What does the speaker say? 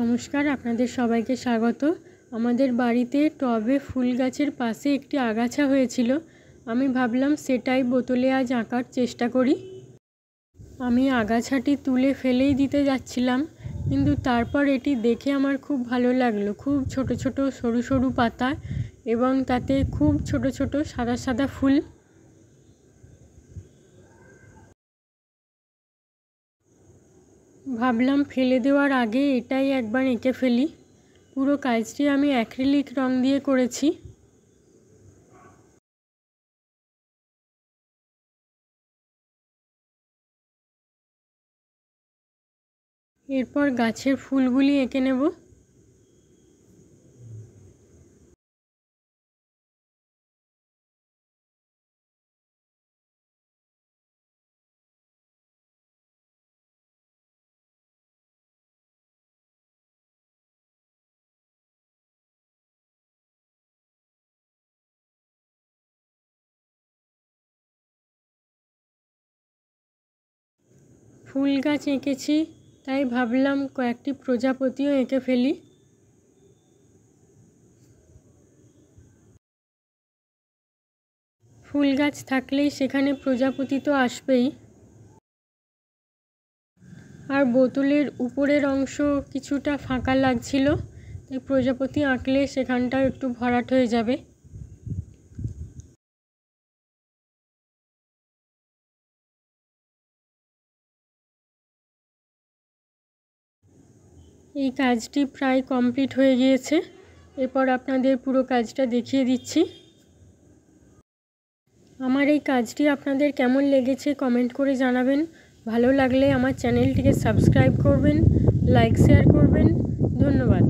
নমস্কার, আপনাদের সবাইকে স্বাগত। আমাদের বাড়িতে টবে ফুল গাছের পাশে একটি আগাছা হয়েছিল। আমি ভাবলাম সেটাই বোতলে আজ আঁকার চেষ্টা করি। আমি আগাছাটি তুলে ফেলেই দিতে যাচ্ছিলাম, কিন্তু তারপর এটি দেখে আমার খুব ভালো লাগলো। খুব ছোট ছোট সরু সরু পাতা এবং তাতে খুব ছোট ছোট সাদা সাদা ফুল। ভাবলাম ফেলে দেওয়ার আগে এটাই একবার এঁকে ফেলি। পুরো কাজটি আমি অ্যাক্রিলিক রং দিয়ে করেছি। এরপর গাছের ফুলগুলি এঁকে নেব। ফুল গাছ এঁকেছি, তাই ভাবলাম কয়েকটি প্রজাপতিও এঁকে ফেলি। ফুল গাছ থাকলেই সেখানে প্রজাপতি তো আসবেই। আর বোতলের উপরের অংশ কিছুটা ফাঁকা লাগছিল, তাই প্রজাপতি আঁকলে সেখানটাও একটু ভরাট হয়ে যাবে। এই কাজটি প্রায় কমপ্লিট হয়ে গিয়েছে। এরপর আপনাদের পুরো কাজটা দেখিয়ে দিচ্ছি। আমার এই কাজটি আপনাদের কেমন লেগেছে কমেন্ট করে জানাবেন। ভালো লাগলে আমার চ্যানেলটিকে সাবস্ক্রাইব করবেন, লাইক শেয়ার করবেন। ধন্যবাদ।